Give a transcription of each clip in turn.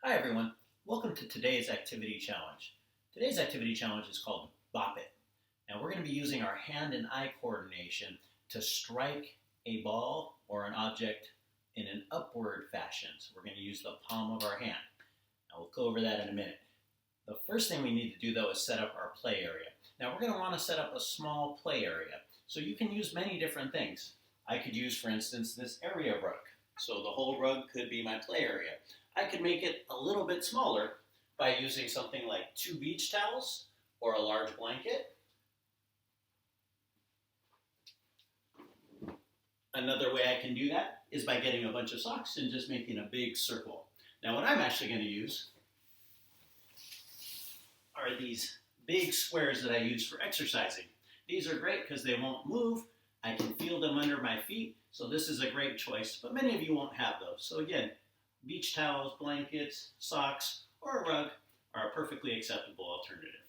Hi everyone, welcome to today's activity challenge. Today's activity challenge is called Bop It. Now we're going to be using our hand and eye coordination to strike a ball or an object in an upward fashion. So we're going to use the palm of our hand. Now we'll go over that in a minute. The first thing we need to do though is set up our play area. Now we're going to want to set up a small play area. So you can use many different things. I could use, for instance, this area rug. So the whole rug could be my play area. I could make it a little bit smaller by using something like 2 beach towels or a large blanket. Another way I can do that is by getting a bunch of socks and just making a big circle. Now what I'm actually going to use are these big squares that I use for exercising. These are great because they won't move. I can feel them under my feet, so this is a great choice, but many of you won't have those. So again, beach towels, blankets, socks, or a rug are a perfectly acceptable alternative.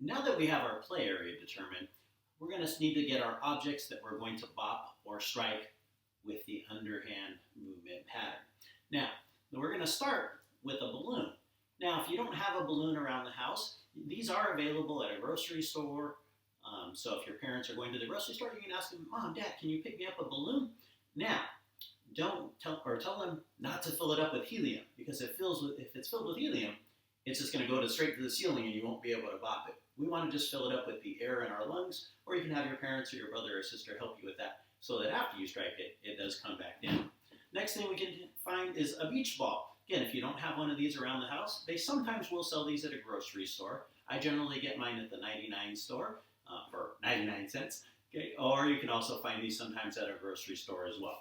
Now that we have our play area determined, we're going to need to get our objects that we're going to bop or strike with the underhand movement pattern. Now, we're going to start with a balloon. Now, if you don't have a balloon around the house, these are available at a grocery store. So if your parents are going to the grocery store, you can ask them, Mom, Dad, can you pick me up a balloon? Now, tell them not to fill it up with helium, because if it's filled with helium, it's just going to go straight to the ceiling and you won't be able to bop it. We want to just fill it up with the air in our lungs, or you can have your parents or your brother or sister help you with that, so that after you strike it, it does come back down. Next thing we can find is a beach ball. Again, if you don't have one of these around the house, they sometimes will sell these at a grocery store. I generally get mine at the 99 store for 99 cents. Okay? Or you can also find these sometimes at a grocery store as well.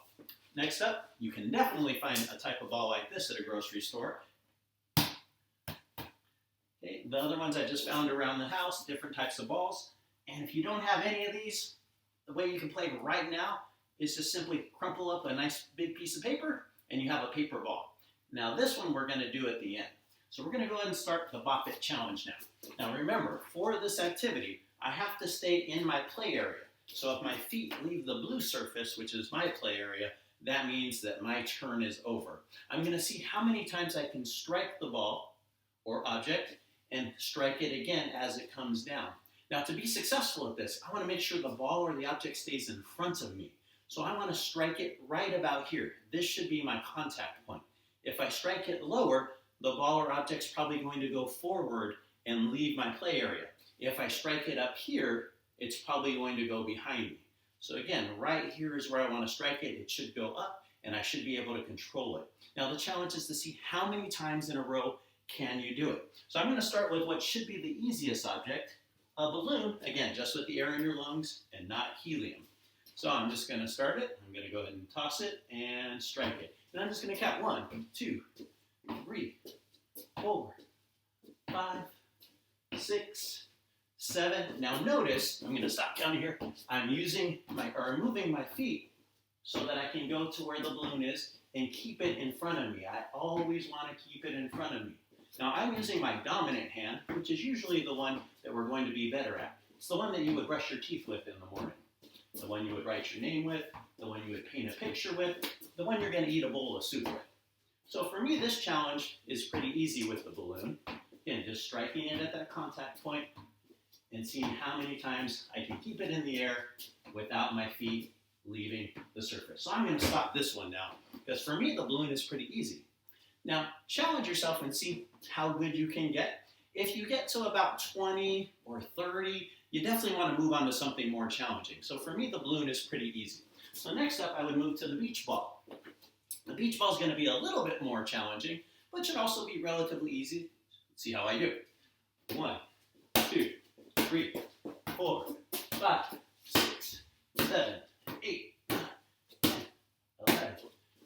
Next up, you can definitely find a type of ball like this at a grocery store. Okay, the other ones I just found around the house, different types of balls. And if you don't have any of these, the way you can play right now is just simply crumple up a nice big piece of paper and you have a paper ball. Now this one we're going to do at the end. So we're going to go ahead and start the Bop It challenge now. Now remember, for this activity, I have to stay in my play area. So if my feet leave the blue surface, which is my play area, that means that my turn is over. I'm going to see how many times I can strike the ball or object and strike it again as it comes down. Now to be successful at this, I want to make sure the ball or the object stays in front of me. So I want to strike it right about here. This should be my contact point. If I strike it lower, the ball or object's probably going to go forward and leave my play area. If I strike it up here, it's probably going to go behind me. So again, right here is where I want to strike it. It should go up, and I should be able to control it. Now the challenge is to see how many times in a row can you do it. So I'm going to start with what should be the easiest object, a balloon, again, just with the air in your lungs and not helium. So I'm just going to start it. I'm going to go ahead and toss it and strike it. And I'm just going to count 1, 2, 3, 4, 5, 6, 7. Now notice, I'm going to stop counting here. I'm moving my feet so that I can go to where the balloon is and keep it in front of me. I always want to keep it in front of me. Now I'm using my dominant hand, which is usually the one that we're going to be better at. It's the one that you would brush your teeth with in the morning. The one you would write your name with, the one you would paint a picture with, the one you're going to eat a bowl of soup with. So for me, this challenge is pretty easy with the balloon. Again, just striking it at that contact point and seeing how many times I can keep it in the air without my feet leaving the surface. So I'm going to stop this one now, because for me, the balloon is pretty easy. Now, challenge yourself and see how good you can get. If you get to about 20 or 30, you definitely want to move on to something more challenging. So for me, the balloon is pretty easy. So next up, I would move to the beach ball. The beach ball is going to be a little bit more challenging, but should also be relatively easy. Let's see how I do. 1, 2, 3, 4, 5, 6, 7, 8, 9, 10, 11,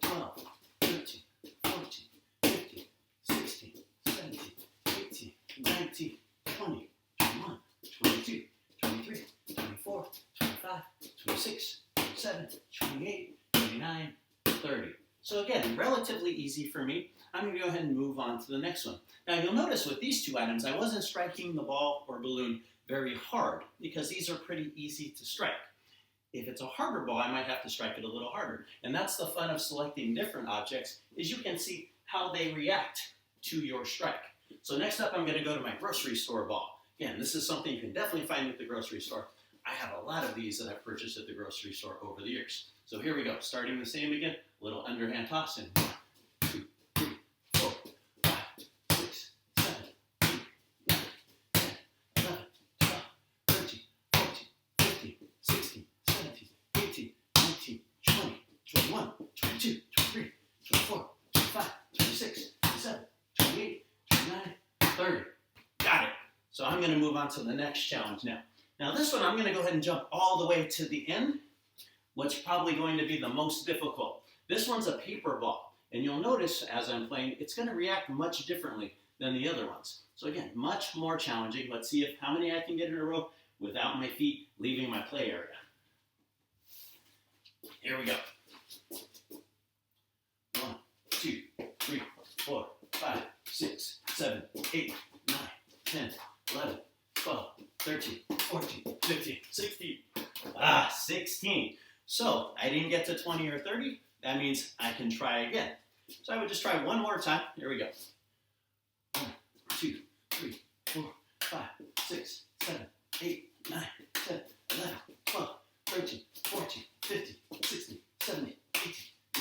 12, 13, 14, 15, 16, 17, 18, 19, 20, 21, 22, 23, 24, 25, 26, 27, 28, 29, 30. So again, relatively easy for me. I'm going to go ahead and move on to the next one. Now you'll notice with these two items, I wasn't striking the ball or balloon very hard because these are pretty easy to strike. If it's a harder ball, I might have to strike it a little harder. And that's the fun of selecting different objects, is you can see how they react to your strike. So next up, I'm going to go to my grocery store ball. Again, this is something you can definitely find at the grocery store. I have a lot of these that I've purchased at the grocery store over the years. So here we go, starting the same again, little underhand toss in 1, 2, 3, 4, 5, 6, 7, 8, 9, 10, 11, 12, 13, 14, 15, 16, 17, 18, 19, 20, 21, 22, 23, 24, 25, 26, 27, 28, 29, 30. Got it. So I'm going to move on to the next challenge now. Now this one, I'm going to go ahead and jump all the way to the end. What's probably going to be the most difficult. This one's a paper ball. And you'll notice as I'm playing, it's going to react much differently than the other ones. So again, much more challenging. Let's see how many I can get in a row without my feet leaving my play area. Here we go. 1, 2, 3, 4, 5, 6, 7, 8, 9, 10, 11, 12, 13, 14, 15, 16. 16. So I didn't get to 20 or 30. That means I can try again. So I would just try one more time. Here we go. 1, 2, 3, 4, 5, 6, 7, 8, 9, 10, 11, 12, 13, 14, 15, 16, 17, 18,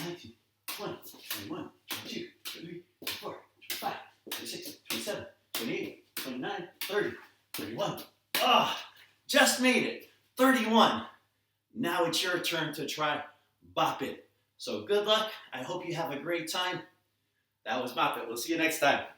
19, 20, 21, 22, 23, 24, 25, 26, 27, 28, 29, 30, 31. Just made it. 31. Now it's your turn to try Bop It. So good luck. I hope you have a great time. That was Bop It. We'll see you next time.